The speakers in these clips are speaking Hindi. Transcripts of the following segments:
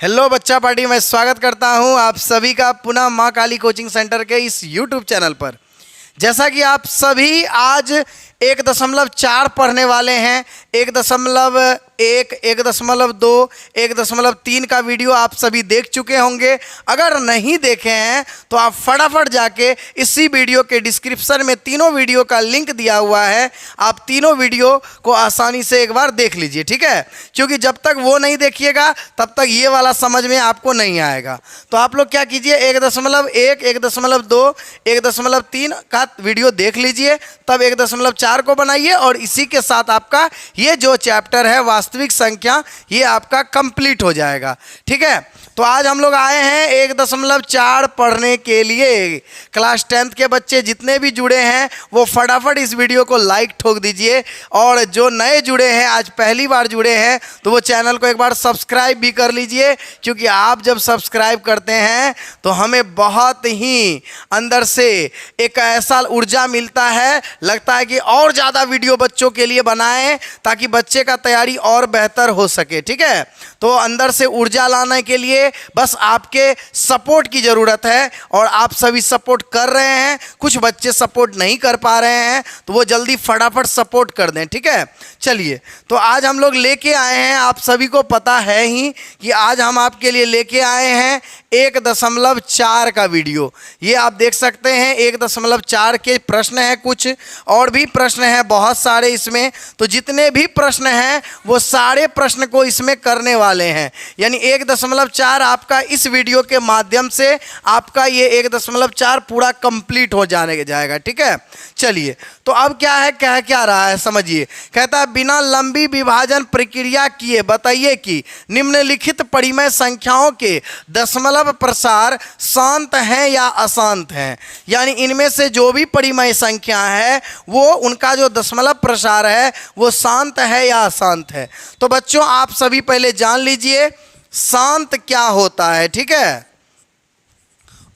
हेलो बच्चा पार्टी में स्वागत करता हूं आप सभी का पुनः मां काली कोचिंग सेंटर के इस यूट्यूब चैनल पर। जैसा कि आप सभी आज 1.4 पढ़ने वाले हैं, 1.1, 1.2, 1.3 का वीडियो आप सभी देख चुके होंगे। अगर नहीं देखे हैं तो आप फटाफट जाके इसी वीडियो के डिस्क्रिप्शन में तीनों वीडियो का लिंक दिया हुआ है, आप तीनों वीडियो को आसानी से एक बार देख लीजिए, ठीक है। क्योंकि जब तक वो नहीं देखिएगा तब तक ये वाला समझ में आपको नहीं आएगा। तो आप लोग क्या कीजिए, 1.1, 1.2, 1.3 का वीडियो देख लीजिए, तब 1.4 को बनाइए और इसी के साथ आपका ये जो चैप्टर है वास्तविक संख्या, ये आपका कंप्लीट हो जाएगा, ठीक है। तो आज हम लोग आए हैं 1.4 पढ़ने के लिए। क्लास 10th के बच्चे जितने भी जुड़े हैं वो फटाफट इस वीडियो को लाइक ठोक दीजिए, और जो नए जुड़े हैं, आज पहली बार जुड़े हैं, तो वो चैनल को एक बार सब्सक्राइब भी कर लीजिए। क्योंकि आप जब सब्सक्राइब करते हैं तो हमें बहुत ही अंदर से एक ऐसा ऊर्जा मिलता है, लगता है कि और ज़्यादा वीडियो बच्चों के लिए बनाएं ताकि बच्चे का तैयारी और बेहतर हो सके, ठीक है। तो अंदर से ऊर्जा लाने के लिए बस आपके सपोर्ट की ज़रूरत है, और आप सभी सपोर्ट कर रहे हैं। कुछ बच्चे सपोर्ट नहीं कर पा रहे हैं तो वो जल्दी फटाफट सपोर्ट कर दें, ठीक है। चलिए, तो आज हम लोग लेके आए हैं, आप सभी को पता है ही कि आज हम आपके लिए लेके आए हैं 1.4 का वीडियो। ये आप देख सकते हैं 1.4 के प्रश्न हैं, कुछ और भी प्रश्न हैं बहुत सारे इसमें। तो जितने भी प्रश्न हैं वो सारे प्रश्न को इसमें करने वाले हैं, यानी 1.4 आपका इस वीडियो के माध्यम से आपका ये 1.4 पूरा कंप्लीट हो जाने जाएगा, ठीक है। चलिए, तो अब क्या है, कह क्या रहा है समझिए। कहता है बिना लंबी विभाजन प्रक्रिया किए बताइए कि निम्नलिखित परिमेय संख्याओं के दशमलव प्रसार शांत हैं या अशांत हैं। यानी इनमें से जो भी परिमेय संख्या है वो उनका जो दशमलव प्रसार है वो शांत है या अशांत है। तो बच्चों आप सभी पहले जान लीजिए शांत क्या होता है, ठीक है,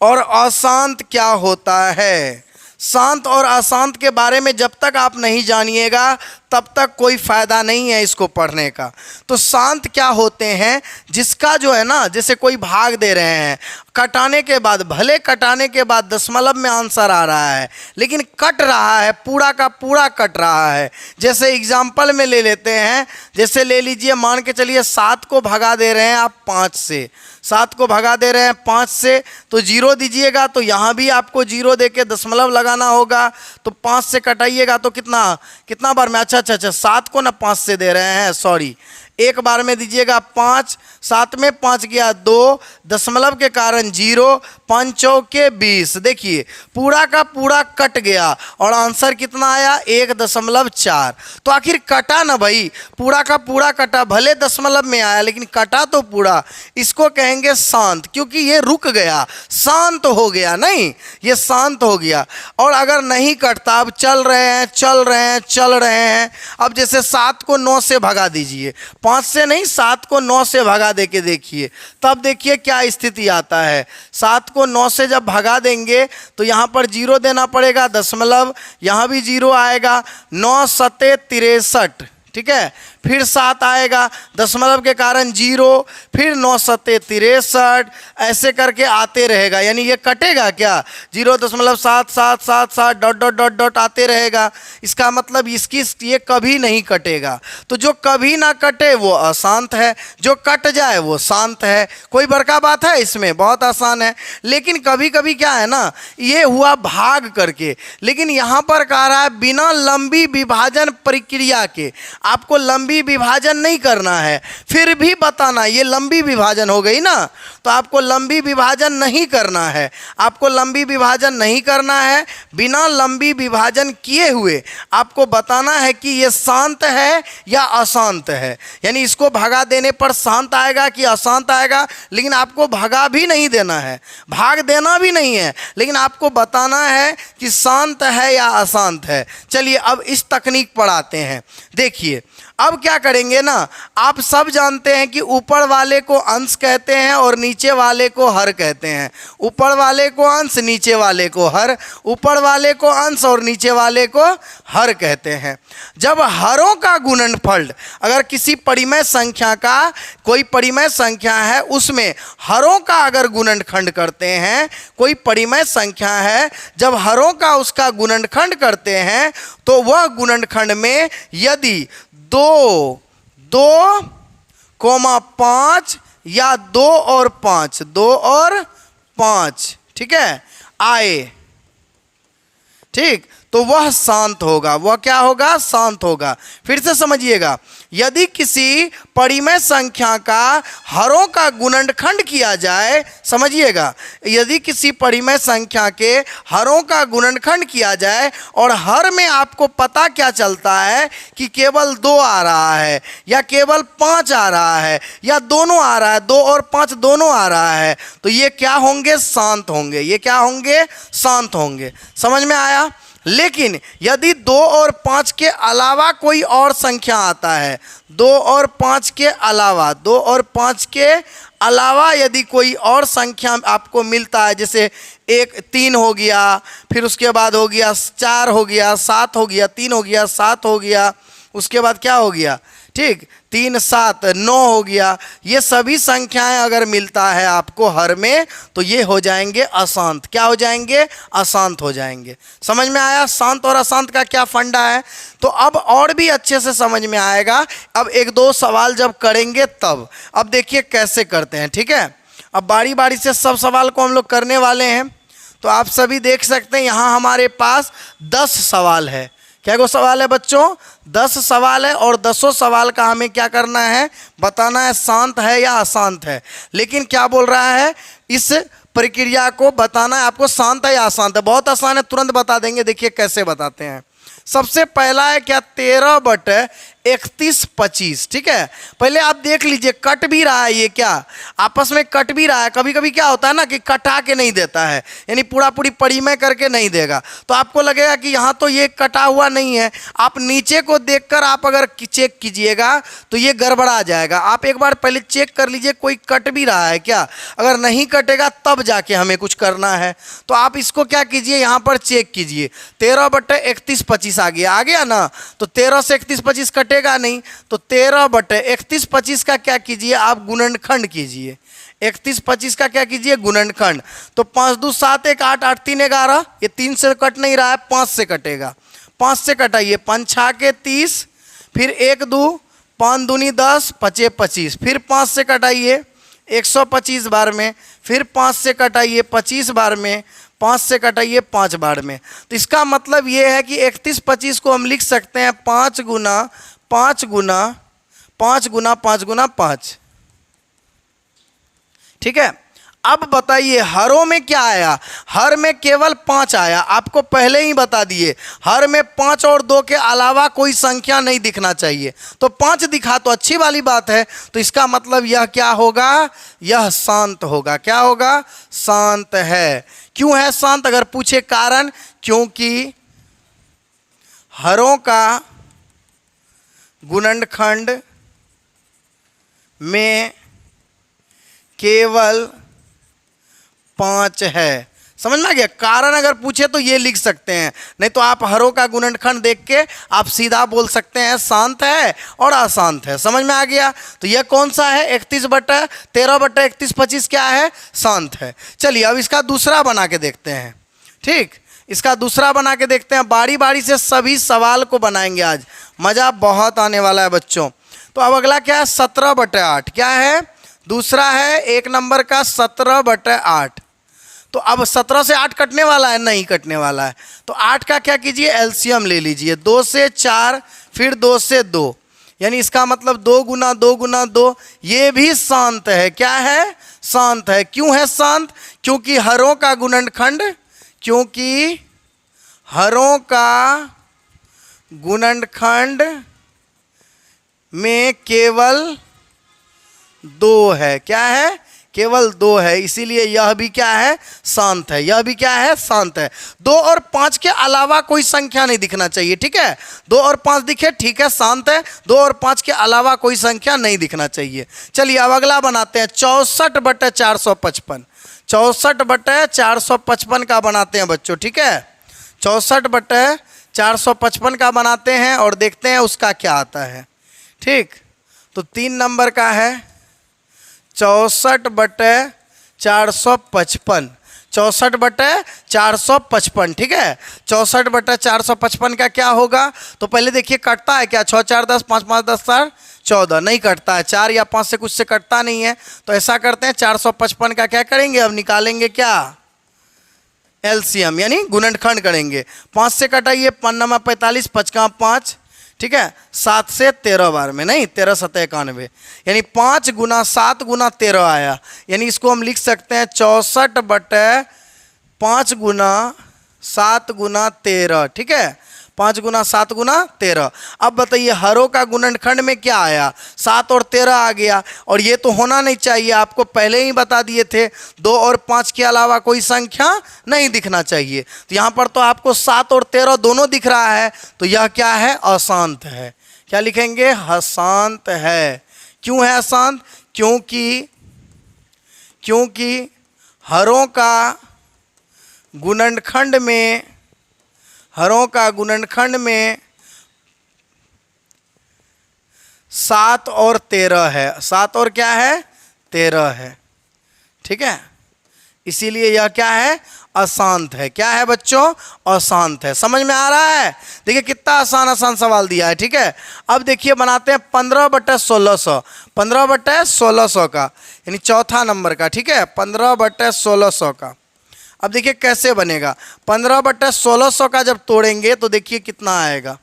और अशांत क्या होता है। शांत और अशांत के बारे में जब तक आप नहीं जानिएगा तब तक कोई फ़ायदा नहीं है इसको पढ़ने का। तो शांत क्या होते हैं, जिसका जो है ना, जैसे कोई भाग दे रहे हैं, कटाने के बाद, भले कटाने के बाद दशमलव में आंसर आ रहा है लेकिन कट रहा है, पूरा का पूरा कट रहा है। जैसे एग्जाम्पल में ले लेते हैं, जैसे ले लीजिए, मान के चलिए 7 को भगा दे रहे हैं आप 5 से, 7 को भगा दे रहे हैं 5 से, तो 0 दीजिएगा, तो यहाँ भी आपको 0 दे के दशमलव लगाना होगा। तो 5 से कटाइएगा तो कितना बार में, अच्छा 7 को ना 5 से दे रहे हैं, सॉरी, एक बार में दीजिएगा 5, 7 में 5 गया 2, दशमलव के कारण 0, 5 चौके 20। देखिए पूरा का पूरा कट गया और आंसर कितना आया, 1.4। तो आखिर कटा ना भाई, पूरा का पूरा कटा, भले दशमलव में आया लेकिन कटा तो पूरा। इसको कहेंगे शांत, क्योंकि ये रुक गया, शांत हो गया, नहीं ये शांत हो गया। और अगर नहीं कटता, अब चल रहे हैं, अब जैसे 7 को 9 से भगा दीजिए, 5 से नहीं 7 को 9 से भगा दे के देखिए, तब देखिए क्या स्थिति आता है। 7 को 9 से जब भगा देंगे तो यहाँ पर 0 देना पड़ेगा, दशमलव, यहाँ भी 0 आएगा, 9 सते 63, ठीक है। फिर 7 आएगा, दशमलव के कारण 0, फिर 9 सते 63, ऐसे करके आते रहेगा। यानी ये कटेगा क्या, 0.77777 डॉट डॉट डॉट डॉट आते रहेगा। इसका मतलब ये कभी नहीं कटेगा। तो जो कभी ना कटे वो अशांत है, जो कट जाए वो शांत है। कोई बड़का बात है इसमें, बहुत आसान है। लेकिन कभी कभी क्या है ना, ये हुआ भाग करके, लेकिन यहाँ पर कह रहा है बिना लंबी विभाजन प्रक्रिया के। आपको लंबी विभाजन नहीं करना है, फिर भी बताना ये लंबी विभाजन हो गई ना, तो आपको लंबी विभाजन नहीं करना है, आपको लंबी विभाजन नहीं करना है। बिना लंबी विभाजन किए हुए आपको बताना है कि ये शांत है या अशांत है। यानी इसको भगा देने पर शांत आएगा कि अशांत आएगा, लेकिन आपको भगा भी नहीं देना है, भाग देना भी नहीं है, लेकिन आपको बताना है कि शांत है या अशांत है। चलिए अब इस तकनीक पर आते हैं। देखिए अब क्या करेंगे ना, आप सब जानते हैं कि ऊपर वाले को अंश कहते हैं और नीचे वाले को हर कहते हैं। ऊपर वाले को अंश, नीचे वाले को हर, ऊपर वाले को अंश और नीचे वाले को हर कहते हैं। जब हरों का गुणनफल, अगर किसी परिमेय संख्या का, कोई परिमेय संख्या है उसमें हरों का अगर गुणनखंड करते हैं, कोई परिमेय संख्या है, जब हरों का उसका गुणनखंड करते हैं तो वह गुणनखंड में यदि 2, 2,5 या 2 और 5, 2 और 5, ठीक है, आए, ठीक, तो वह शांत होगा। वह क्या होगा? शांत होगा। फिर से समझिएगा, यदि किसी परिमेय संख्या का हरों का गुणनखंड किया जाए, समझिएगा, यदि किसी परिमेय संख्या के हरों का गुणनखंड किया जाए और हर में आपको पता क्या चलता है कि केवल 2 आ रहा है या केवल 5 आ रहा है या दोनों आ रहा है, 2 और 5 दोनों आ रहा है, तो ये क्या होंगे? शांत होंगे। ये क्या होंगे? शांत होंगे। समझ में आया? लेकिन यदि 2 और 5 के अलावा कोई और संख्या आता है, 2 और 5 के अलावा, 2 और 5 के अलावा यदि कोई और संख्या आपको मिलता है, जैसे 3 हो गया, फिर उसके बाद हो गया 4 हो गया, 7 हो गया, 3 हो गया, 7 हो गया, उसके बाद क्या हो गया, ठीक, 3, 7, 9 हो गया, ये सभी संख्याएं अगर मिलता है आपको हर में, तो ये हो जाएंगे अशांत। क्या हो जाएंगे? अशांत हो जाएंगे। समझ में आया शांत और अशांत का क्या फंडा है? तो अब और भी अच्छे से समझ में आएगा। अब 1-2 सवाल जब करेंगे तब। अब देखिए कैसे करते हैं, ठीक है। अब बारी बारी से सब सवाल को हम लोग करने वाले हैं। तो आप सभी देख सकते हैं यहाँ हमारे पास 10 सवाल है। क्या गो सवाल है बच्चों? 10 सवाल है और 10 सवाल का हमें क्या करना है? बताना है शांत है या अशांत है। लेकिन क्या बोल रहा है, इस प्रक्रिया को बताना है आपको शांत है या अशांत है। बहुत आसान है, तुरंत बता देंगे। देखिए कैसे बताते हैं। सबसे पहला है क्या? 13/31/25, ठीक है। पहले आप देख लीजिए, कट भी रहा है, ये क्या आपस में कट भी रहा है। कभी कभी क्या होता है ना कि कटा के नहीं देता है, यानी पूरा पूरी परिमेय करके नहीं देगा, तो आपको लगेगा कि यहाँ तो ये कटा हुआ नहीं है। आप नीचे को देखकर आप अगर चेक कीजिएगा तो ये गड़बड़ा जाएगा। आप एक बार पहले चेक कर लीजिए कोई कट भी रहा है क्या। अगर नहीं कटेगा तब जाके हमें कुछ करना है। तो आप इसको क्या कीजिए, यहाँ पर चेक कीजिए। 13/31/25 आ गया ना, तो 13 से 31/25 कटेगा नहीं, तो 13/31/25 का क्या कीजिए आप? गुणनखंड कीजिए। 31/25 का क्या कीजिए? गुणनखंड। तो 5 2 7 1 8 8 3 11, ये 3 से कट नहीं रहा है, 5 से कटेगा। 5 से कटाइए, 5 6 के 30, फिर 1 2 5 दूनी 10, 5 25, फिर 5 से कटाइए 125 बार में, फिर 5 से कटाइए 25 बार में, 5 से कटाइए 5 बार में। तो इसका मतलब ये है कि 31/25 को हम लिख सकते हैं 5 गुना 5 गुना 5 गुना 5 गुना 5, ठीक है। अब बताइए हरों में क्या आया? हर में केवल 5 आया। आपको पहले ही बता दिए, हर में 5 और 2 के अलावा कोई संख्या नहीं दिखना चाहिए। तो 5 दिखा तो अच्छी वाली बात है। तो इसका मतलब यह क्या होगा? यह शांत होगा। क्या होगा? शांत है। क्यों है शांत? अगर पूछे कारण, क्योंकि हरों का गुणनखंड में केवल 5 है। समझ में आ गया? कारण अगर पूछे तो ये लिख सकते हैं, नहीं तो आप हरों का गुणनखंड देख के आप सीधा बोल सकते हैं शांत है और अशांत है। समझ में आ गया? तो यह कौन सा है? 13/31/25 क्या है? शांत है। चलिए अब इसका दूसरा बना के देखते हैं। ठीक, इसका दूसरा बना के देखते हैं। बारी बारी से सभी सवाल को बनाएंगे, आज मज़ा बहुत आने वाला है बच्चों। तो अब अगला क्या है? 17/8। क्या है? दूसरा है 1 नंबर का 17/8। तो अब 17 से 8 कटने वाला है? नहीं कटने वाला है। तो 8 का क्या कीजिए? एलसीएम ले लीजिए। 2 से 4, फिर 2 से 2, यानी इसका मतलब 2 गुना 2 गुना 2। ये भी शांत है। क्या है? शांत है। क्यों है शांत? क्योंकि हरों का गुणनखंड, क्योंकि हरों का गुणनखंड में केवल 2 है। क्या है? केवल 2 है, इसीलिए यह भी क्या है, शांत है। यह भी क्या है, शांत है। 2 और 5 के अलावा कोई संख्या नहीं दिखना चाहिए, ठीक है। 2 और 5 दिखे, ठीक है, शांत है। 2 और 5 के अलावा कोई संख्या नहीं दिखना चाहिए। चलिए अब अगला बनाते हैं 64/455। 64/455 का बनाते हैं बच्चों, ठीक है। 64/455 का बनाते हैं और देखते हैं उसका क्या आता है, ठीक। तो 3 नंबर का है 64/455। 64/455, ठीक है। 64/455 का क्या होगा, तो पहले देखिए कटता है क्या, 6 4 10, 5 5 10 4 14, नहीं कटता है। 4 या 5 से कुछ से कटता नहीं है। तो ऐसा करते हैं 455 का क्या करेंगे, अब निकालेंगे क्या, एलसीएम यानी गुणनखंड करेंगे। 5 से कटाइए, 5 9 45, 5 का 5, ठीक है। 7 से 13 बार में, नहीं 13 7 91, यानी 5 गुना 7 गुना 13 आया। यानी इसको हम लिख सकते हैं 64/5 गुना 7 गुना 13, ठीक है। 5 गुना 7 गुना 13। अब बताइए हरों का गुणनखंड में क्या आया, 7 और 13 आ गया। और ये तो होना नहीं चाहिए, आपको पहले ही बता दिए थे 2 और 5 के अलावा कोई संख्या नहीं दिखना चाहिए। तो यहाँ पर तो आपको 7 और 13 दोनों दिख रहा है, तो यह क्या है, अशांत है। क्या लिखेंगे, अशांत है। क्यों है अशांत, क्योंकि हरों का गुणनखंड में 7 और 13 है। 7 और क्या है, 13 है, ठीक है। इसीलिए यह क्या है, अशांत है। क्या है बच्चों, अशांत है। समझ में आ रहा है, देखिए कितना आसान सवाल दिया है, ठीक है। अब देखिए बनाते हैं 15/1600। 15/1600 का यानी चौथा नंबर का, ठीक है। 15/1600 का अब देखिए कैसे बनेगा। 15/1600 का जब तोड़ेंगे तो देखिए कितना आएगा,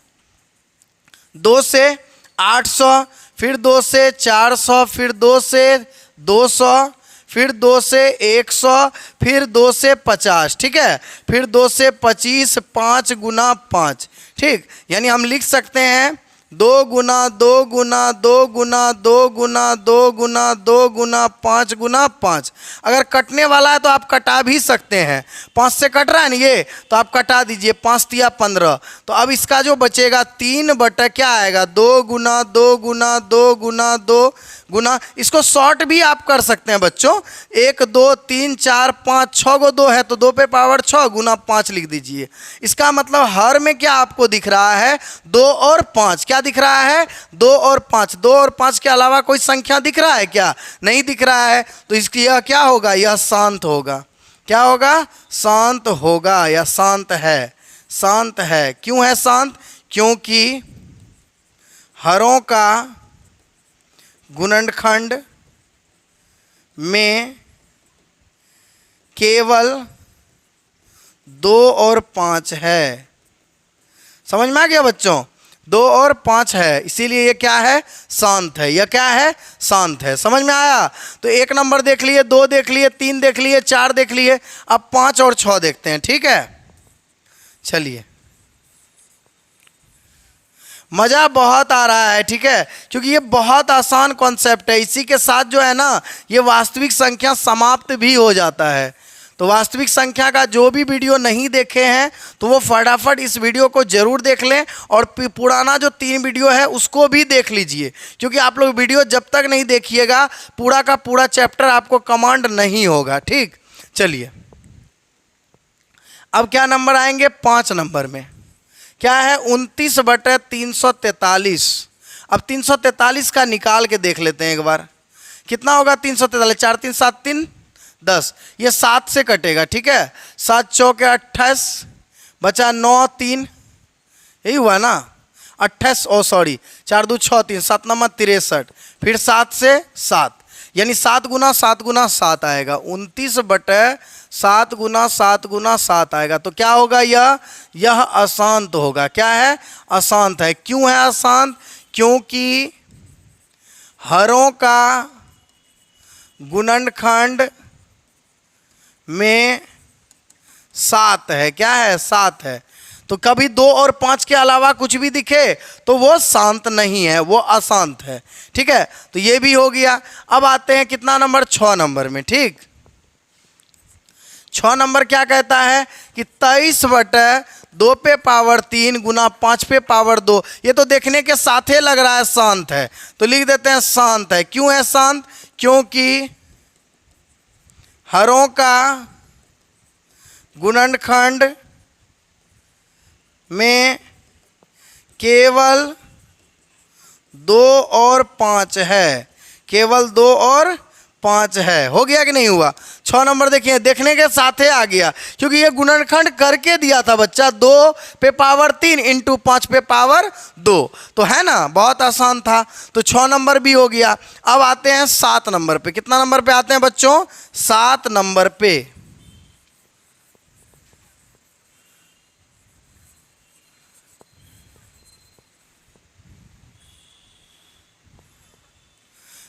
2 से 800, फिर 2 से 400, फिर 2 से 200, फिर 2 से 100, फिर 2 से 50, ठीक है। फिर 2 से 25, 5 गुना 5, ठीक। यानी हम लिख सकते हैं 2 गुना 2 गुना 2 गुना 2 गुना 2 गुना 2 गुना 5 गुना 5। अगर कटने वाला है तो आप कटा भी सकते हैं। 5 से कट रहा है ना ये, तो आप कटा दीजिए, 5 तिया 15। तो अब इसका जो बचेगा 3 क्या आएगा, 2 गुना 2 गुना 2 गुना 2 गुना, इसको शॉर्ट भी आप कर सकते हैं बच्चों। 1 2 3 4 5 6 गो 2 है तो 2 पे पावर 6 गुना 5 लिख दीजिए। इसका मतलब हर में क्या आपको दिख रहा है, 2 और 5। क्या दिख रहा है, 2 और 5। 2 और 5 के अलावा कोई संख्या दिख रहा है क्या, नहीं दिख रहा है। तो इसकी यह क्या होगा, यह शांत होगा। क्या होगा, शांत होगा या शांत है, शांत है। क्यों है शांत, क्योंकि हरों का गुणनखंड में केवल 2 और 5 है। समझ में आ गया बच्चों, 2 और 5 है, इसीलिए ये क्या है, शांत है। यह क्या है, शांत है। समझ में आया। तो 1 नंबर देख लिए, 2 देख लिए, 3 देख लिए, 4 देख लिए। अब 5 और 6 देखते हैं, ठीक है। चलिए, मज़ा बहुत आ रहा है, ठीक है, क्योंकि ये बहुत आसान कॉन्सेप्ट है। इसी के साथ जो है ना, ये वास्तविक संख्या समाप्त भी हो जाता है। तो वास्तविक संख्या का जो भी वीडियो नहीं देखे हैं तो वो फटाफट इस वीडियो को जरूर देख लें, और पुराना जो 3 वीडियो है उसको भी देख लीजिए, क्योंकि आप लोग वीडियो जब तक नहीं देखिएगा पूरा का पूरा चैप्टर आपको कमांड नहीं होगा, ठीक। चलिए, अब क्या नंबर आएंगे, 5 नंबर में क्या है, 29/343। अब 343 का निकाल के देख लेते हैं एक बार, कितना होगा 343। 4 3 7 3 10, ये 7 से कटेगा, ठीक है। 7 चौके 28, बचा 9 3, यही हुआ ना 28, 4 2 6 3, 7 9 63, फिर 7 से 7, यानी 7 गुना 7 गुना 7 आएगा। 29/7 गुना 7 गुना 7 आएगा। तो क्या होगा, यह अशांत होगा। क्या है, अशांत है। क्यों है अशांत, क्योंकि हरों का गुणनखंड में 7 है। क्या है, 7 है। तो कभी 2 और 5 के अलावा कुछ भी दिखे तो वो शांत नहीं है, वो अशांत है। ठीक है, तो ये भी हो गया। अब आते हैं कितना नंबर, 6 नंबर में। ठीक, 6 नंबर क्या कहता है कि 23/2 पे पावर 3 गुना 5 पे पावर 2। ये तो देखने के साथ ही लग रहा है शांत है, तो लिख देते हैं शांत है। क्यों है शांत? क्योंकि हरों का गुणनखंड में केवल 2 और 5 है, केवल 2 और 5 है। हो गया कि नहीं हुआ? 6 नंबर देखिए, देखने के साथ ही आ गया, क्योंकि ये गुणनखंड करके दिया था बच्चा, 2 पे पावर 3 इंटू 5 पे पावर 2, तो है ना, बहुत आसान था। तो 6 नंबर भी हो गया। अब आते हैं 7 नंबर पे। कितना नंबर पे आते हैं बच्चों? 7 नंबर पे।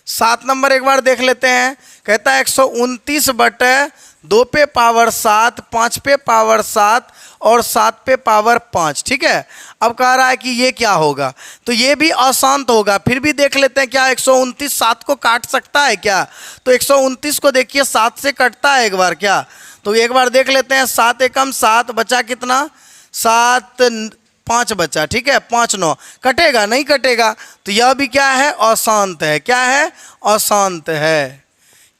7 नंबर एक बार देख लेते हैं। कहता है 129/2 पे पावर 7, 5 पे पावर 7 और 7 पे पावर 5। ठीक है, अब कह रहा है कि ये क्या होगा, तो ये भी अशांत होगा। फिर भी देख लेते हैं, क्या 129 7 को काट सकता है क्या? तो 129 को देखिए 7 से कटता है एक बार क्या? तो एक बार देख लेते हैं। 7 एकम 7, बचा कितना? 7 5 बचा। ठीक है, 5 9 कटेगा नहीं? कटेगा। तो यह भी क्या है? अशांत है। क्या है? अशांत है।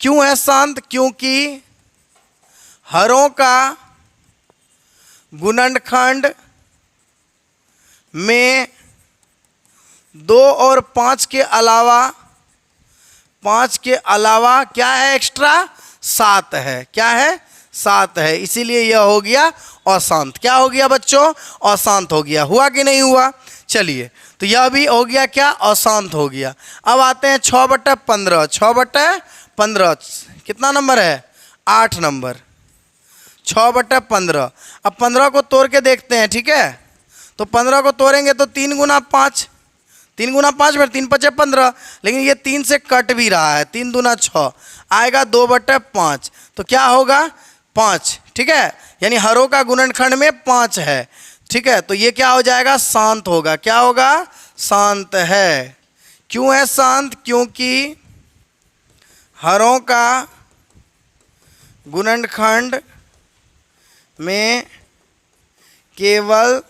क्यों है शांत? क्योंकि हरों का गुणनखंड में 2 और 5 के अलावा, 5 के अलावा क्या है एक्स्ट्रा? 7 है। क्या है? 7 है, इसीलिए यह हो गया अशांत। क्या हो गया बच्चों? अशांत हो गया। हुआ कि नहीं हुआ? चलिए, तो यह भी हो गया क्या? अशांत हो गया। अब आते हैं 6/15। 6/15 कितना नंबर है? 8 नंबर। 6/15। अब 15 को तोड़ के देखते हैं। ठीक है, तो 15 को तोड़ेंगे तो 3 गुना 5, 3 गुना 5 में 3 5 15, लेकिन ये 3 से कट भी रहा है। 3 दूना 6 आएगा 2/5, तो क्या होगा? 5। ठीक है, यानी हरों का गुणनखंड में 5 है। ठीक है, तो ये क्या हो जाएगा? शांत होगा। क्या होगा? शांत है। क्यों है शांत? क्योंकि हरों का गुणनखंड में केवल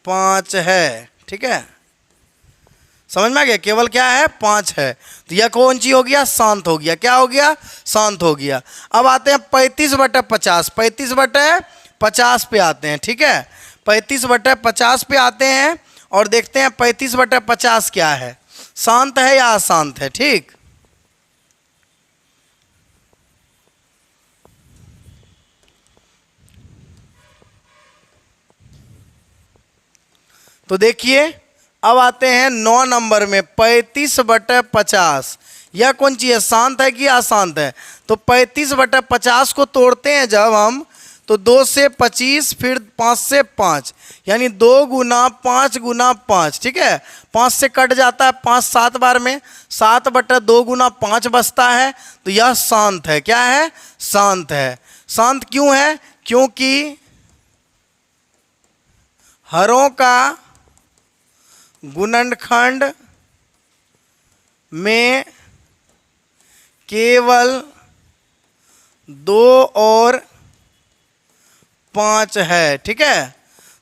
5 है। ठीक है, समझ में आ गया? केवल क्या है? 5 है। तो यह कौन सी हो गया? शांत हो गया। क्या हो गया? शांत हो गया। अब आते हैं 35/50। 35/50 पे आते हैं। ठीक है, 35/50 पे आते हैं और देखते हैं 35/50 क्या है, शांत है या अशांत है। ठीक, तो देखिए अब आते हैं 9 नंबर में। 35/50 यह कौन चीज़ है? शांत है कि अशांत है? तो 35/50 को तोड़ते हैं जब हम, तो 2 से 25, फिर 5 से 5, यानी 2 गुना 5 गुना 5। ठीक है, 5 से कट जाता है 5 7 बार में, 7/2 गुना 5 बचता है। तो यह शांत है। क्या है? शांत है। शांत क्यों है? क्योंकि हरों का गुणनखंड में केवल 2 और 5 है। ठीक है,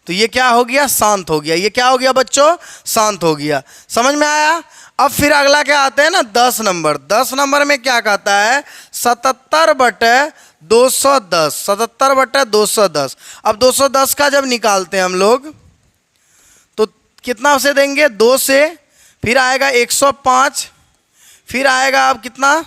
तो ये क्या हो गया? शांत हो गया। ये क्या हो गया बच्चों? शांत हो गया। समझ में आया? अब फिर अगला क्या आते हैं ना, 10 नंबर। 10 नंबर में क्या कहता है? 77/210। 77/210। अब 210 का जब निकालते हैं हम लोग, तो कितना से देंगे? 2 से, फिर आएगा 105, फिर आएगा अब कितना?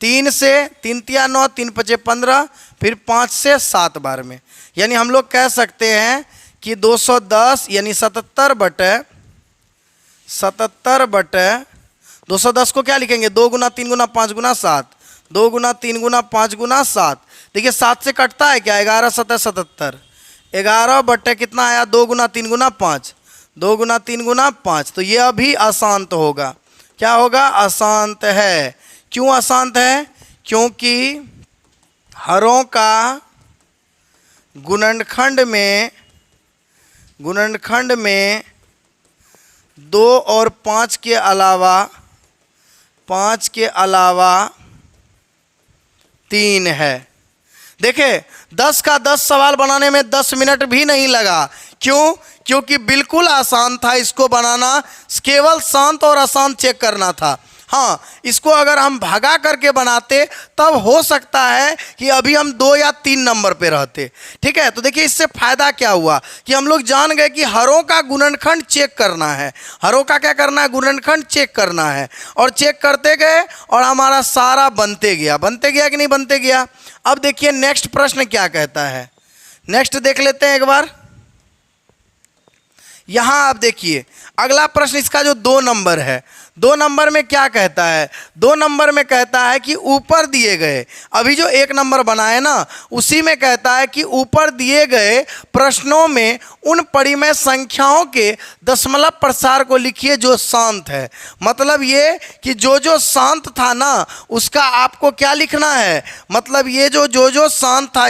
3 से, 3 तिया 9, 3 पचे 15, फिर 5 से 7 बार में। यानी हम लोग कह सकते हैं कि 210 यानी 77/210 को क्या लिखेंगे? 2 गुना 3 गुना 5 गुना 7, 2 गुना 3 गुना 5 गुना 7। देखिए 7 से कटता है क्या? 11 7 77, 11 कितना आया? 2 गुना 3 गुना 5, 2 गुना 3 गुना 5। तो यह भी अशांत होगा। क्या होगा? अशांत है। क्यों अशांत है? क्योंकि हरों का गुणनखंड में गुणनखंड में 2 और 5 के अलावा 3 है। देखिए 10 का 10 सवाल बनाने में 10 मिनट भी नहीं लगा। क्यों? क्योंकि बिल्कुल आसान था इसको बनाना, केवल शांत और अशांत चेक करना था। हाँ, इसको अगर हम भगा करके बनाते तब हो सकता है कि अभी हम 2 या 3 नंबर पे रहते। ठीक है, तो देखिए इससे फायदा क्या हुआ कि हम लोग जान गए कि हरों का गुणनखंड चेक करना है। हरों का क्या करना है? गुणनखंड चेक करना है। और चेक करते गए और हमारा सारा बनते गया कि नहीं बनते गया। अब देखिए नेक्स्ट प्रश्न क्या कहता है, नेक्स्ट देख लेते हैं एक बार। यहां आप देखिए अगला प्रश्न, इसका जो 2 नंबर है, 2 नंबर में क्या कहता है? 2 नंबर में कहता है कि ऊपर दिए गए, अभी जो 1 नंबर बना है ना, उसी में कहता है कि ऊपर दिए गए प्रश्नों में उन परिमेय संख्याओं के दशमलव प्रसार को लिखिए जो शांत है। मतलब ये कि जो शांत था ना, उसका आपको क्या लिखना है? मतलब ये जो शांत था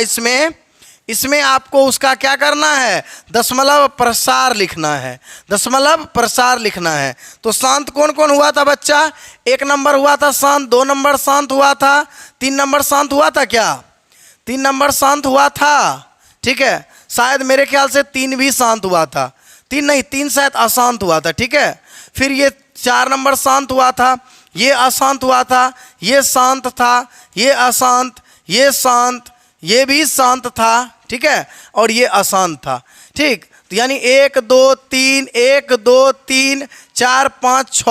इसमें आपको उसका क्या करना है? दशमलव प्रसार लिखना है, दशमलव प्रसार लिखना है। तो शांत कौन कौन हुआ था बच्चा? 1 नंबर हुआ था शांत, 2 नंबर शांत हुआ था, 3 नंबर शांत हुआ था क्या? 3 नंबर शांत हुआ था। ठीक है, शायद मेरे ख्याल से 3 भी शांत हुआ था, 3 शायद अशांत हुआ था। ठीक है, फिर ये 4 नंबर शांत हुआ था, ये अशांत हुआ था, ये शांत था, ये अशांत, ये शांत, ये भी शांत था। ठीक है, और ये अशांत था। ठीक, तो यानी 1 2 3 1 2 3 4 5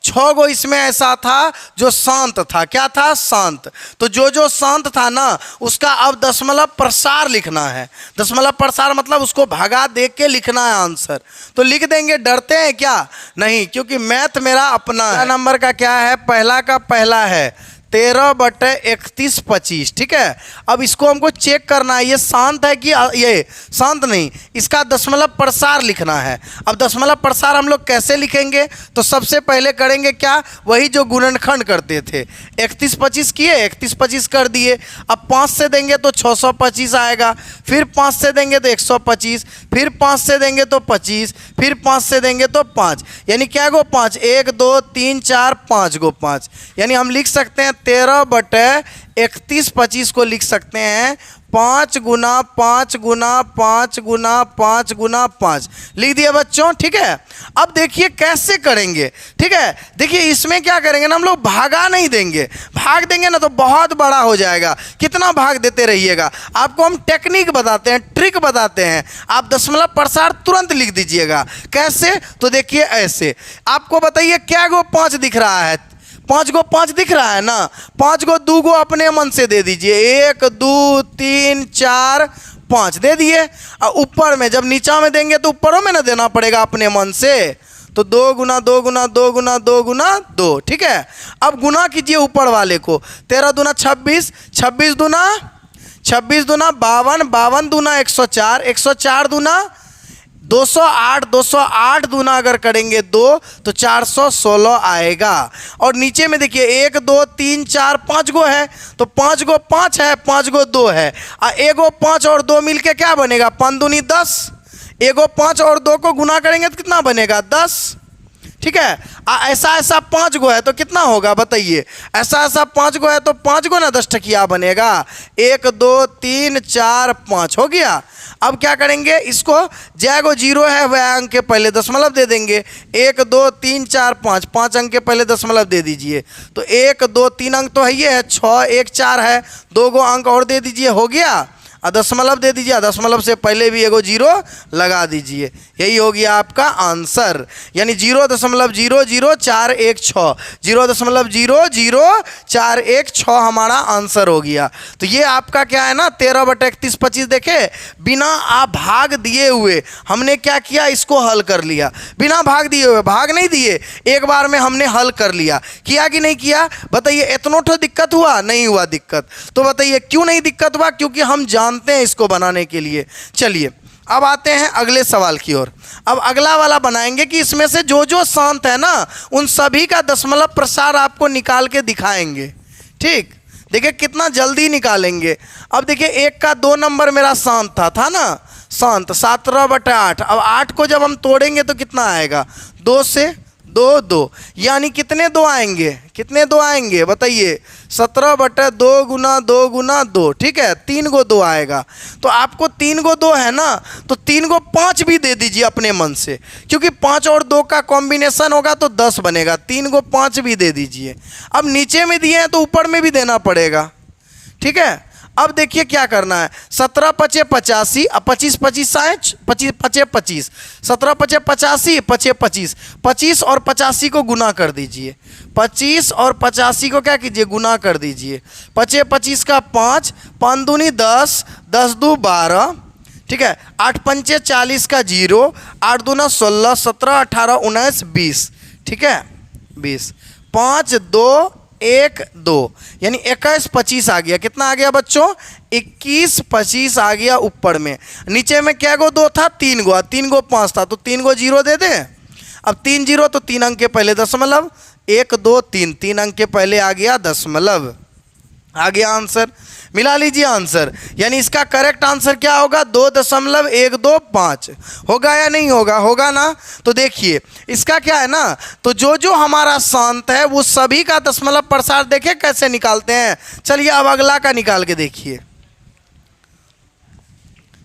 6 गो इसमें ऐसा था जो शांत था। क्या था? शांत। तो जो शांत था ना, उसका अब दशमलव प्रसार लिखना है। दशमलव प्रसार मतलब उसको भगा दे के लिखना है आंसर। तो लिख देंगे, डरते हैं क्या? नहीं, क्योंकि मैथ मेरा अपना है। नंबर का क्या है? पहला का पहला है 13/3125। ठीक है, अब इसको हमको चेक करना है ये शांत है कि ये शांत नहीं, इसका दशमलव प्रसार लिखना है। अब दशमलव प्रसार हम लोग कैसे लिखेंगे? तो सबसे पहले करेंगे क्या? वही जो गुणनखंड करते थे, 3125 किए, 3125 कर दिए। अब 5 से देंगे तो 625 आएगा, फिर 5 से देंगे तो 125, फिर 5 से देंगे तो 25, फिर 5 से देंगे तो 5, यानी क्या गो 5? 1 2 3 4 5 गो 5। यानी हम लिख सकते हैं 13/3125 को लिख सकते हैं 5 गुना 5 गुना 5 गुना 5 गुना 5 लिख दिया बच्चों। ठीक है, अब देखिए कैसे करेंगे। ठीक है, देखिए इसमें क्या करेंगे ना, हम लोग भागा नहीं देंगे। भाग देंगे ना तो बहुत बड़ा हो जाएगा। कितना भाग देते रहिएगा, आपको हम टेक्निक बताते हैं, ट्रिक बताते हैं। आप दशमलव प्रसार तुरंत लिख दीजिएगा। कैसे? तो देखिए ऐसे, आपको बताइए क्या गो 5 दिख रहा है? 5 गो 5 दिख रहा है ना, 5 गो 2 गो अपने मन से दे दीजिए, 1 2 3 4 5 दे दिए। और ऊपर में जब नीचा में देंगे तो ऊपरों में ना देना पड़ेगा अपने मन से। तो 2 गुना 2 गुना 2 गुना 2 गुना 2। ठीक है, अब गुना कीजिए ऊपर वाले को, 13 दूना 26, 26 दूना 52, 52 दूना 104, 104 दूना 208, 208 दूना अगर करेंगे 2 तो 416 आएगा। और नीचे में देखिए 1 2 3 4 5 गो है, तो 5 गो 5 है, 5 गो 2 है, और एगो 5 और 2 मिलके क्या बनेगा? 5 दूनी 10। एगो 5 और 2 को गुना करेंगे तो कितना बनेगा? 10। ठीक है, ऐसा 5 गो है तो कितना होगा बताइए? ऐसा 5 गो है तो 5 गो ना 10 टकिया बनेगा। 1 2 3 4 5 हो गया। अब क्या करेंगे, इसको जय गो 0 है वह अंक के पहले दशमलव दे देंगे। 1 2 3 4 5, 5 अंक के पहले दशमलव दे दीजिए। तो 1 2 3 अंक तो है ये है, 6 1 4 है, 2 गो अंक और दे दीजिए, हो गया। दशमलव दे दीजिए, दशमलव से पहले भी एगो 0 लगा दीजिए। यही हो गया आपका आंसर, यानी 0.00416, 0.00416 हमारा आंसर हो गया। तो ये आपका क्या है ना 13/3125। देखे, बिना आप भाग दिए हुए हमने क्या किया, इसको हल कर लिया। बिना भाग दिए हुए, भाग नहीं दिए, एक बार में हमने हल कर लिया। किया कि नहीं किया बताइए? इतना तो दिक्कत हुआ? नहीं हुआ दिक्कत। तो बताइए क्यों नहीं दिक्कत हुआ? क्योंकि हम जानते हैं इसको बनाने के लिए। चलिए अब आते हैं अगले सवाल की ओर। अब अगला वाला बनाएंगे कि इसमें से जो शांत है ना, उन सभी का दशमलव प्रसार आपको निकाल के दिखाएंगे। ठीक, देखिए कितना जल्दी निकालेंगे। अब देखिए 1 का 2 नंबर मेरा शांत था ना, शांत 17/8। अब 8 को जब हम तोड़ेंगे तो कितना आएगा, 2 से 2 2, यानी कितने 2 आएंगे, कितने 2 आएंगे बताइए, 17/2 गुना 2 गुना 2, ठीक है, 3 गो 2 आएगा। तो आपको 3 गो 2 है ना, तो 3 गो 5 भी दे दीजिए अपने मन से, क्योंकि 5 और 2 का कॉम्बिनेशन होगा तो 10 बनेगा, 3 गो 5 भी दे दीजिए। अब नीचे में दिए हैं तो ऊपर में भी देना पड़ेगा, ठीक है। अब देखिए क्या करना है, 17 पचे 85, अब 25 25 60, 25 पचे 25, 17 पचे 85, पचे 25, 25 और 85 को गुना कर दीजिए, 25 और 85 को क्या कीजिए, गुना कर दीजिए। पचे 25 का 5, 5 दूनी 10, 10 दू 12, ठीक है, 8 पंचे 40 का 0, 8 दूना 16, 17 18 19 20, ठीक है, 20, 5 2 1 2, यानी 21 25 आ गया। कितना आ गया बच्चों, 21 25 आ गया ऊपर में। नीचे में क्या गो 2 था, 3 गो, 3 गो 5 था, तो 3 गो 0 दे दे। अब 3 0 तो 3 अंक के पहले दशमलव, 1 2 3, 3 अंक के पहले आ गया दशमलव, आ गया आंसर। मिला लीजिए आंसर, यानी इसका करेक्ट आंसर क्या होगा, 2.125 होगा या नहीं होगा, होगा ना। तो देखिए इसका क्या है ना, तो जो जो हमारा शांत है वो सभी का दशमलव प्रसार देखे कैसे निकालते हैं। चलिए अब अगला का निकाल के देखिए,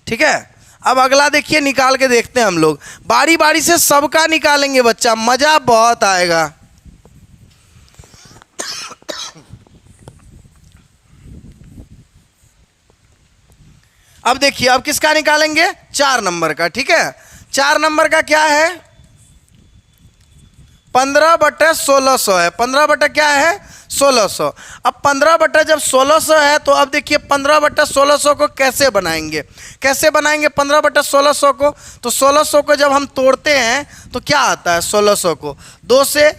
ठीक है। अब अगला देखिए निकाल के देखते हैं हम लोग, बारी बारी से सबका निकालेंगे बच्चा, मजा बहुत आएगा। अब देखिए अब किसका निकालेंगे, 4 नंबर का, ठीक है। 4 नंबर का क्या है, 15/1600 है, 15 क्या है 1600। अब 15 जब 1600 है तो अब देखिए 15/1600 को कैसे बनाएंगे, कैसे बनाएंगे 15/1600 को। तो 1600 को जब हम तोड़ते हैं तो क्या आता है, 1600 को 2 से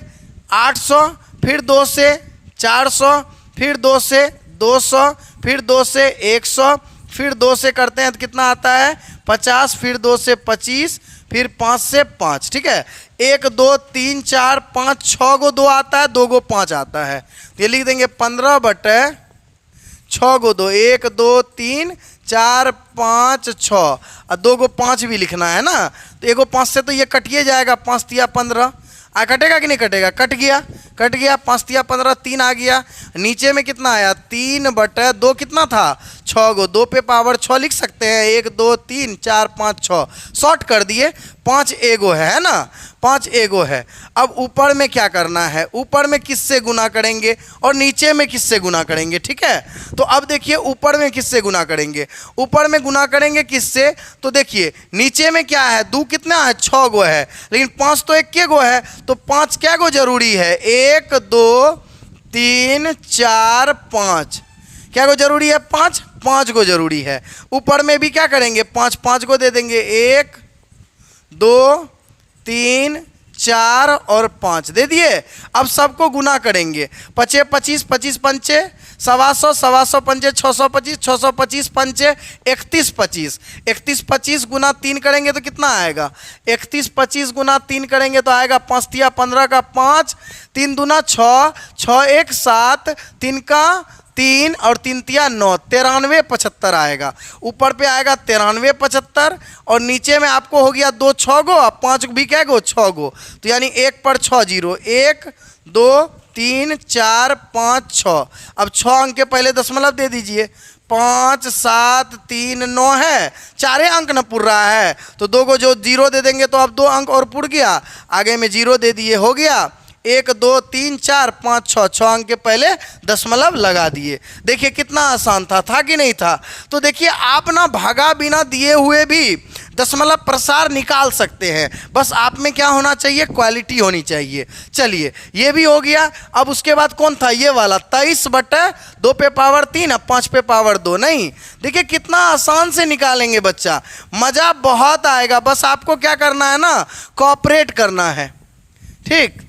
800, फिर 2 से 400, फिर 2 से 200, फिर 2 से 100, फिर 2 से करते हैं तो कितना आता है 50, फिर 2 से 25, फिर 5 से 5, ठीक है। 1 2 3 4 5 6 गो 2 आता है, 2 गो 5 आता है, तो ये लिख देंगे 15/6 गो 2, 1 2 3 4 5 6, और 2 गो 5 भी लिखना है ना। तो 1 गो 5 से तो ये कटिए जाएगा, 5 तिया 15, कटेगा कि नहीं कटेगा, कट गया, कट गया, 5 तिया 15, 3 आ गया। नीचे में कितना आया, 3/2 कितना था 6 गो, 2 पे पावर 6 लिख सकते हैं, 1 2 3 4 5 6, शॉर्ट कर दिए, 5 एगो है ना, 5 एगो है। अब ऊपर में क्या करना है, ऊपर में किससे गुना करेंगे और नीचे में किससे गुना करेंगे, ठीक है। तो अब देखिए ऊपर में किससे गुना करेंगे, ऊपर में गुना करेंगे किससे, तो देखिए नीचे में क्या है, 2 कितना है 6 गो है, लेकिन 5 तो 1 गो है, तो 5 क्या गो जरूरी है, 1 2 3 4 5, क्या गो जरूरी है, 5 गो जरूरी है। ऊपर में भी क्या करेंगे, 5 गो दे देंगे, 1 2 3 4 और 5 दे दिए। अब सबको गुना करेंगे, 5 25 25 पंचे 125, 125 पंचे 625, 625 पंचे 31 25, 31 25 गुना 3 करेंगे तो कितना आएगा, 31 25 गुना 3 करेंगे तो आएगा 5 तिया 15 का 5, 3 दूना 6, 6 1 7, 3 का 3 और 3 तिया 9, 93 75 आएगा। ऊपर पे आएगा 93 75, और नीचे में आपको हो गया 2 6 गो, 5 भी क्या गो 6 गो, तो यानी 1 पर 6 0, 1 2 3 4 5 6। अब 6 अंक के पहले दशमलव दे दीजिए, 5 7 3 9 है, 4 अंक न पुर रहा है, तो 2 गो जो 0 दे देंगे तो अब 2 अंक और पुर गया, आगे में 0 दे दिए, हो गया 1 2 3 4 5 6, 6 अंक के पहले दशमलव लगा दिए। देखिए कितना आसान था कि नहीं था। तो देखिए आप ना भागा बिना दिए हुए भी दशमलव प्रसार निकाल सकते हैं, बस आप में क्या होना चाहिए, क्वालिटी होनी चाहिए। चलिए ये भी हो गया। अब उसके बाद कौन था, ये वाला 23/2 पे पावर 3 अब 5 पे पावर 2, नहीं देखिए कितना आसान से निकालेंगे बच्चा, मज़ा बहुत आएगा। बस आपको क्या करना है ना, कोऑपरेट करना है, ठीक,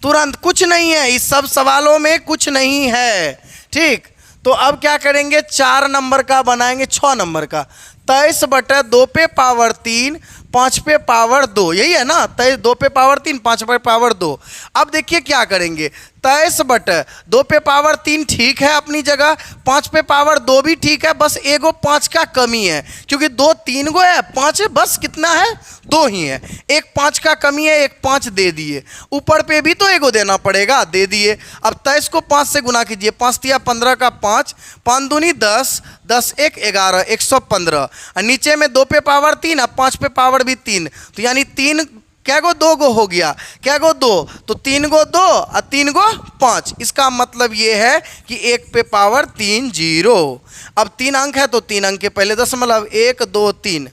तुरंत, कुछ नहीं है इस सब सवालों में, कुछ नहीं है, ठीक। तो अब क्या करेंगे, 4 नंबर का बनाएंगे, 6 नंबर का 23/2 पे पावर 3 5 पे पावर 2, यही है ना, 2 पे पावर 3 5 पे पावर 2। अब देखिए क्या करेंगे, 23 बटे 2 पे पावर 3 ठीक है अपनी जगह, 5 पे पावर 2 भी ठीक है, बस एगो 5 का कमी है क्योंकि 2 3 गो है, 5 है, बस कितना है 2 ही है, एक 5 का कमी है, एक 5 दे दिए, ऊपर पे भी तो एगो देना पड़ेगा, दे दिए। अब 23 को 5 से गुना कीजिए, 5 तिया 15 का 5, 5 दूनी 10, 10 एक 11, 115, और नीचे में 2 पे पावर 3, अब 5 पे पावर भी 3, तो यानी 3 क्या गो 2 गो हो गया, क्या गो 2, तो 3 गो 2 और 3 गो 5, इसका मतलब ये है कि 1 पे पावर 3 जीरो। अब 3 अंक है तो 3 अंक के पहले दशमलव, 1 2 3,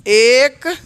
1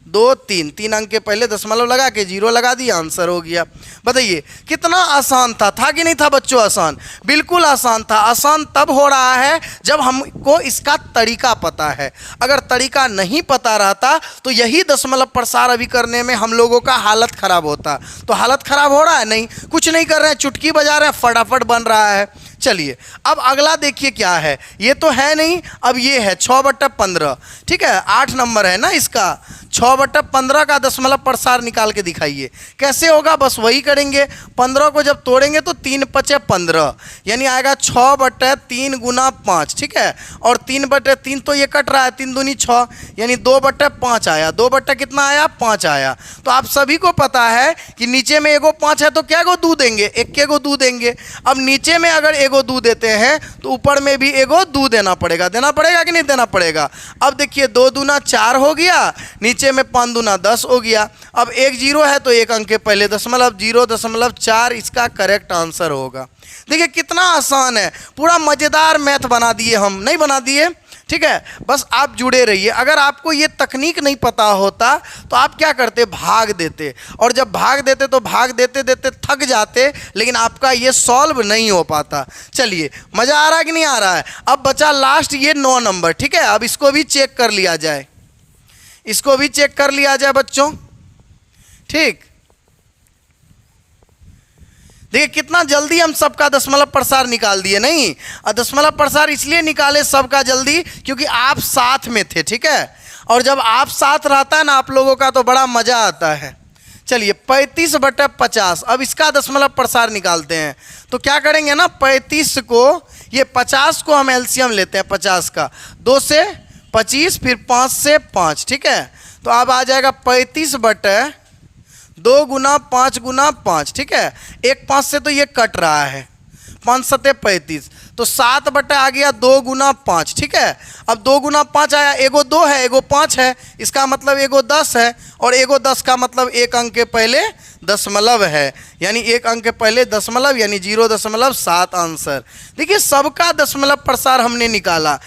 2 3, 3 अंक के पहले दशमलव लगा के जीरो लगा दिया, आंसर हो गया। बताइए कितना आसान था कि नहीं था बच्चों? आसान, बिल्कुल आसान था। आसान तब हो रहा है जब हमको इसका तरीका पता है। अगर तरीका नहीं पता रहता तो यही दशमलव प्रसार अभी करने में हम लोगों का हालत ख़राब होता। तो हालत ख़राब हो रहा है? नहीं, कुछ नहीं कर रहे हैं, चुटकी बजा रहे हैं, फटाफट बन रहा है। चलिए अब अगला देखिए क्या है, ये तो है नहीं, अब ये है 6/15, ठीक है, 8 नंबर है ना इसका, 6/15 का दशमलव प्रसार निकाल के दिखाइए। कैसे होगा? बस वही करेंगे, 15 को जब तोड़ेंगे तो 3 पचे 15, यानी आएगा 6/3 गुना 5, ठीक है, और 3/3 तो ये कट रहा है, 3 दूनी 6, यानी 2/5 आया, 2 बट्टे कितना आया? 5 आया। तो आप सभी को पता है कि नीचे में एगो 5 है तो क्या गो दू देंगे? एक के गो दू देंगे। अब नीचे में अगर एगो दू देते हैं तो ऊपर में भी एगो दू देना पड़ेगा कि नहीं देना पड़ेगा? अब देखिए 2 दूना 4 हो गया, नीचे में 5 दूना 10 हो गया। अब 1 जीरो है तो 1 अंक के पहले दशमलव, 0.4 इसका करेक्ट आंसर होगा। देखिए कितना आसान है, पूरा मज़ेदार मैथ बना दिए हम, नहीं बना दिए? ठीक है, बस आप जुड़े रहिए। अगर आपको ये तकनीक नहीं पता होता तो आप क्या करते? भाग देते, और जब भाग देते तो भाग देते देते थक जाते, लेकिन आपका ये सॉल्व नहीं हो पाता। चलिए मज़ा आ रहा है कि नहीं आ रहा है? अब बचा लास्ट ये 9 नंबर, ठीक है, अब इसको भी चेक कर लिया जाए, इसको भी चेक कर लिया जाए बच्चों, ठीक। देखिए कितना जल्दी हम सबका दशमलव प्रसार निकाल दिए, नहीं? और दशमलव प्रसार इसलिए निकाले सबका जल्दी क्योंकि आप साथ में थे, ठीक है, और जब आप साथ रहता है ना आप लोगों का तो बड़ा मज़ा आता है। चलिए 35/50, अब इसका दशमलव प्रसार निकालते हैं। तो क्या करेंगे ना, 35 को, ये 50 को हम एलसीएम लेते हैं 50 का, 2 से 25, फिर 5 से 5, ठीक है, तो अब आ जाएगा 35/2 गुना 5 गुना 5, ठीक है, एक 5 से तो ये कट रहा है, 5 सते 35, तो 7 बटा आ गया 2 गुना 5, ठीक है। अब 2 गुना 5 आया, एगो 2 है एगो 5 है, इसका मतलब एगो 10 है, और एगो 10 का मतलब 1 अंक के पहले दशमलव है, यानी 1 अंक के पहले दशमलव, यानी 0.7 आंसर। देखिए सबका दशमलव प्रसार हमने निकाला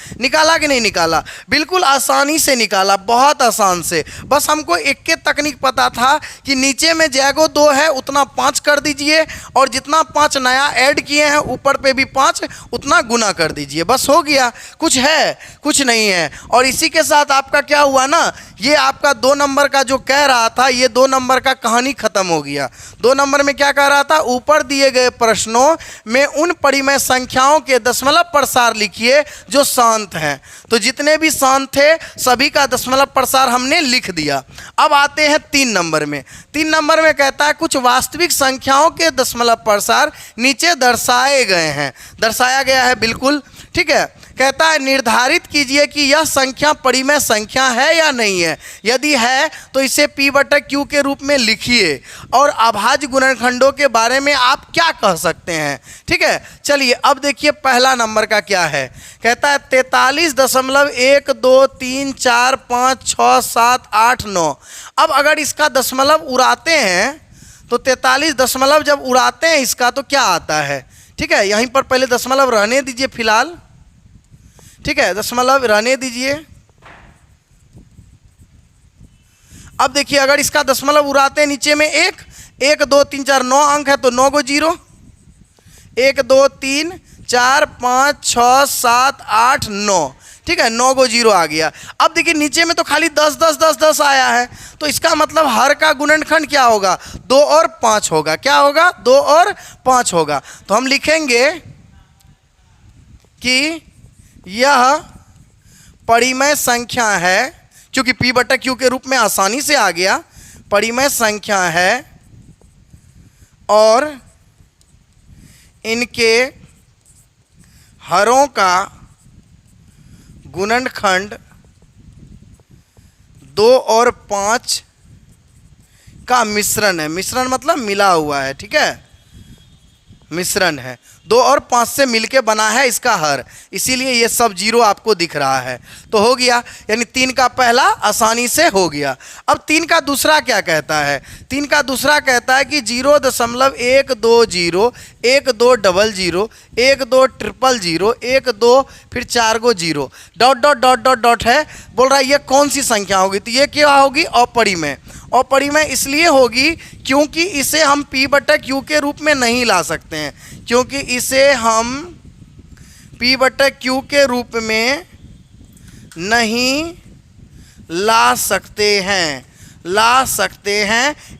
कि नहीं निकाला? बिल्कुल आसानी से निकाला, बहुत आसान से। बस हमको एक के तकनीक पता था कि नीचे में जैगो 2 है उतना 5 कर दीजिए, और जितना 5 नया ऐड किए हैं ऊपर पे भी 5 उतना गुना कर दीजिए, बस हो गया। कुछ है? कुछ नहीं है। और इसी के साथ आपका क्या हुआ ना, ये आपका 2 नंबर का जो कह रहा था, ये 2 नंबर का कहानी खत्म हो गया। 2 नंबर में क्या कह रहा था? ऊपर दिए गए प्रश्नों में उन परिमेय संख्याओं के दशमलव प्रसार लिखिए जो शांत हैं। तो जितने भी शांत थे सभी का दशमलव प्रसार हमने लिख दिया। अब आते हैं 3 नंबर में। 3 नंबर में कहता है कुछ वास्तविक संख्याओं के दशमलव प्रसार नीचे दर्शाए गए हैं, दर्शाया गया है, बिल्कुल ठीक है। कहता है निर्धारित कीजिए कि यह संख्या परिमेय संख्या है या नहीं है, यदि है तो इसे P/Q के रूप में लिखिए, और अभाज्य गुणनखंडों के बारे में आप क्या कह सकते हैं, ठीक है। चलिए अब देखिए पहला नंबर का क्या है। कहता है 43.123456789। अब अगर इसका दशमलव उड़ाते हैं तो 43 दशमलव जब उड़ाते हैं इसका तो क्या आता है, ठीक है। यहीं पर पहले दशमलव रहने दीजिए फिलहाल, ठीक है, दशमलव रहने दीजिए। अब देखिए अगर इसका दशमलव उड़ाते हैं नीचे में 1 1 2 3 4 9 अंक है तो 9 गो 0, 1 2 3 4 5 6 7 8 9, ठीक है, 9 गो 0 आ गया। अब देखिए नीचे में तो खाली 10 10 10 10 आया है, तो इसका मतलब हर का गुणनखंड क्या होगा? 2 और 5 होगा। क्या होगा? 2 और 5 होगा। तो हम लिखेंगे कि यह परिमेय संख्या है, क्योंकि P/Q के रूप में आसानी से आ गया, परिमेय संख्या है और इनके हरों का गुणनखंड 2 और 5 का मिश्रण है। मिश्रण मतलब मिला हुआ है, ठीक है, मिश्रण है। 2 और 5 से मिलके बना है इसका हर, इसीलिए ये सब जीरो आपको दिख रहा है। तो हो गया, यानी 3 का पहला आसानी से हो गया। अब 3 का दूसरा क्या कहता है? 3 का दूसरा कहता है कि 0.120 1 2 0 0 1 2 0 1 2 फिर 4 go zero dot dot dot dot dot है। बोल रहा है ये कौन सी संख्या होगी? तो ये क्या होगी? अपरिमेय। अपरिमेय इसलिए होगी क्योंकि इसे हम P/Q के रूप में नहीं ला सकते हैं, क्योंकि इसे हम P/Q के रूप में नहीं ला सकते हैं,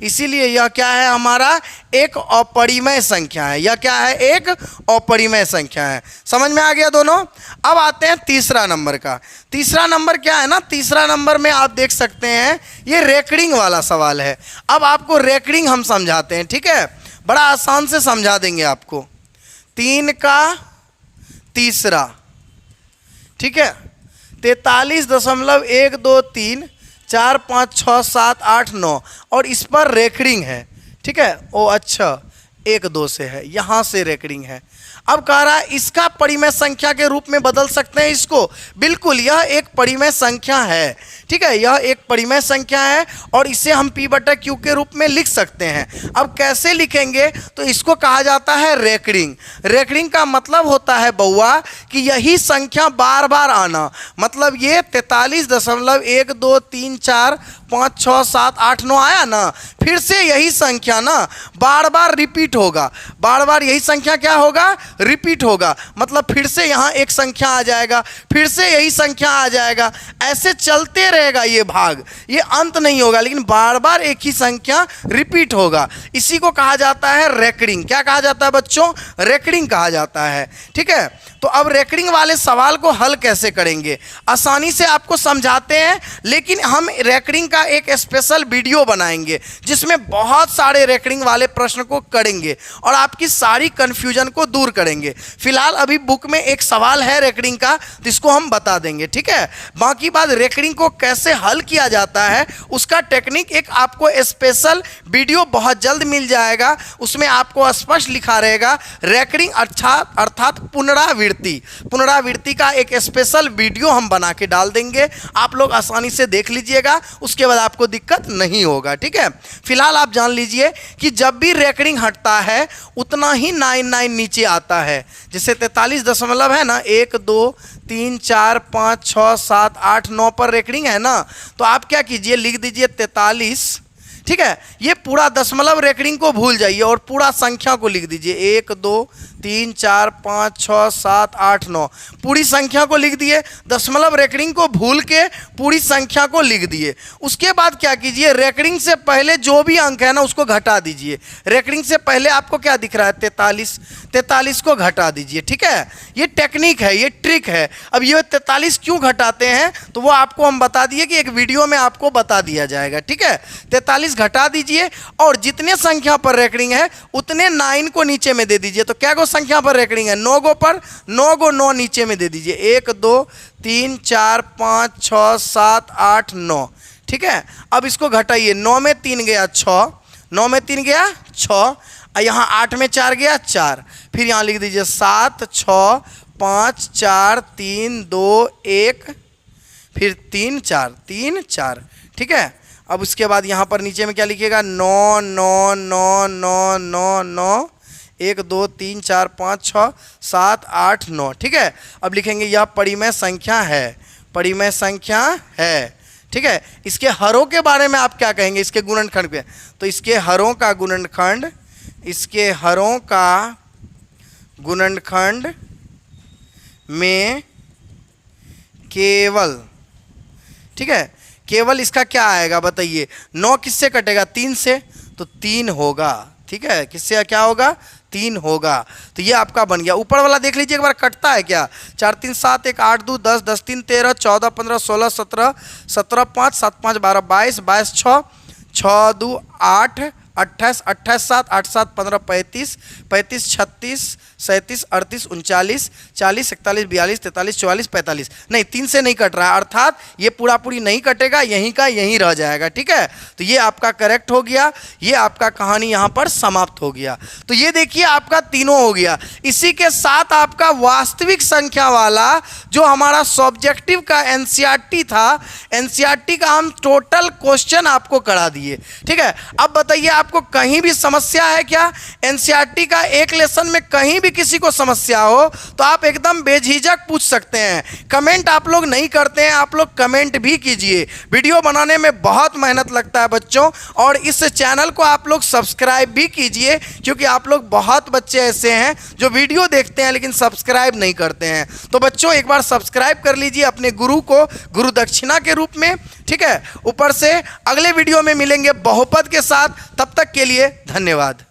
इसीलिए यह क्या है? हमारा एक अपरिमेय संख्या है। यह क्या है? एक अपरिमेय संख्या है। समझ में आ गया दोनों? अब आते हैं तीसरा नंबर का। तीसरा नंबर क्या है ना, तीसरा नंबर में आप देख सकते हैं ये रेकरिंग वाला सवाल है। अब आपको रेकरिंग हम समझाते हैं, ठीक है, बड़ा आसान से समझा देंगे आपको। 3 का तीसरा, ठीक है, 43.123 4 5 6 7 8 9 और इस पर रेकरिंग है, ठीक है। ओ अच्छा, 1 2 से है, यहाँ से रेकरिंग है। अब कह रहा है इसका परिमेय संख्या के रूप में बदल सकते हैं इसको। बिल्कुल, यह एक परिमेय संख्या है, ठीक है, यह एक परिमेय संख्या है और इसे हम P/Q के रूप में लिख सकते हैं। अब कैसे लिखेंगे? तो इसको कहा जाता है रेकरिंग। रेकरिंग का मतलब होता है बउआ कि यही संख्या बार बार आना। मतलब ये 43.1 2 3 4 5 6 7 8 9 आया ना, फिर से यही संख्या ना बार बार रिपीट होगा। बार बार यही संख्या क्या होगा? रिपीट होगा। मतलब फिर से यहाँ एक संख्या आ जाएगा, फिर से यही संख्या आ जाएगा, ऐसे चलते रहेगा ये भाग, ये अंत नहीं होगा, लेकिन बार बार एक ही संख्या रिपीट होगा। इसी को कहा जाता है रेकरिंग। क्या कहा जाता है बच्चों? रेकरिंग कहा जाता है, ठीक है। तो अब रेकरिंग वाले सवाल को हल कैसे करेंगे? आसानी से आपको समझाते हैं, लेकिन हम रेकरिंग का एक स्पेशल वीडियो बनाएंगे जिसमें बहुत सारे रेकरिंग वाले प्रश्न को करेंगे और आपकी सारी कंफ्यूजन को दूर करेंगे। फिलहाल अभी बुक में एक सवाल है रेकरिंग का, जिसको हम बता देंगे, ठीक है। बाकी बात रेकरिंग को कैसे हल किया जाता है उसका टेक्निक एक आपको स्पेशल वीडियो बहुत जल्द मिल जाएगा। उसमें आपको स्पष्ट लिखा रहेगा रेकरिंग अर्थात पुनरावृत्ति का एक स्पेशल वीडियो हम बना के डाल देंगे। आप लोग आसानी से देख लीजिएगा, उसके बाद आपको दिक्कत नहीं होगा, ठीक है। फिलहाल आप जान लीजिए कि जब भी रेकरिंग हटता है उतना ही 99 नीचे आता है। जैसे 43 दशमलव है ना, 1 2 3 4 5 6 7 8 9 पर रेकरिंग है ना, तो आप क्या कीजिए, लिख दीजिए 43, ठीक है। ये पूरा दशमलव रेकरिंग को भूल जाइए और पूरा संख्या को लिख दीजिए 1 2 3 4 5 6 7 8 9, पूरी संख्या को लिख दिए। दशमलव रेकरिंग को भूल के पूरी संख्या को लिख दिए। उसके बाद क्या कीजिए, रेकरिंग से पहले जो भी अंक है ना उसको घटा दीजिए। रेकरिंग से पहले आपको क्या दिख रहा है? 43 को घटा दीजिए, ठीक है। ये टेक्निक है, ये ट्रिक है। अब ये 43 क्यों घटाते हैं तो वो आपको हम बता दिए कि एक वीडियो में आपको बता दिया जाएगा, ठीक है। 43 घटा दीजिए और जितने संख्या पर रेकरिंग है उतने 9 को नीचे में दे दीजिए। तो क्या गो संख्या पर रेकरिंग है? 9 गो पर 9 गो 9 नीचे में दे दीजिए। 1 2 3 4 5 6 7 8 9, ठीक है। अब इसको घटाइए, 9 में 3 गया 6, 9 में 3 गया 6, यहाँ 8 में 4 गया 4, फिर यहाँ लिख दीजिए 7 6 5 4 3 2 1, फिर 3 4, ठीक है। अब उसके बाद यहाँ पर नीचे में क्या लिखिएगा? 9 9 9 9 9 9 1 2 3 4 5 6 7 8 9, ठीक है। अब लिखेंगे यह परिमेय संख्या है, परिमेय संख्या है, ठीक है। इसके हरों के बारे में आप क्या कहेंगे? इसके गुणनखंड पे, तो इसके हरों का गुणनखंड, इसके हरों का गुणनखंड में केवल, ठीक है, केवल इसका क्या आएगा बताइए? 9 किससे कटेगा? 3 से, तो 3 होगा, ठीक है। किससे क्या होगा? 3 होगा। तो ये आपका बन गया। ऊपर वाला देख लीजिए एक बार, कटता है क्या? 4 3 7 1 8 2 10 10 3 13 14 15 16 17 17 5 7 5 12 22 22 6 6 2 8 28, 28 7, 8 7 15 35, 35 36 37 38 39 40 41 42 43 44 45, नहीं 3 से नहीं कट रहा है, अर्थात ये पूरा पूरी नहीं कटेगा, यहीं का यहीं रह जाएगा। ठीक है, तो ये आपका करेक्ट हो गया, ये आपका कहानी यहाँ पर समाप्त हो गया। तो ये देखिए आपका तीनों हो गया। इसी के साथ आपका वास्तविक संख्या वाला जो हमारा सब्जेक्टिव का एनसीईआरटी था, एनसीईआरटी का हम टोटल क्वेश्चन आपको करा दिए। ठीक है, अब बताइए आपको कहीं भी समस्या है क्या? एनसीईआरटी का एक लेसन में कहीं भी किसी को समस्या हो तो आप एकदम बेझिझक पूछ सकते हैं। कमेंट आप लोग नहीं करते हैं, आप लोग कमेंट भी कीजिए। वीडियो बनाने में बहुत मेहनत लगता है बच्चों, और इस चैनल को आप लोग सब्सक्राइब भी कीजिए, क्योंकि आप लोग बहुत बच्चे ऐसे हैं जो वीडियो देखते हैं लेकिन सब्सक्राइब नहीं करते हैं। तो बच्चों एक बार सब्सक्राइब कर लीजिए अपने गुरु को गुरु दक्षिणा के रूप में। ठीक है, ऊपर से अगले वीडियो में मिलेंगे बहुपद के साथ, तब तक के लिए धन्यवाद।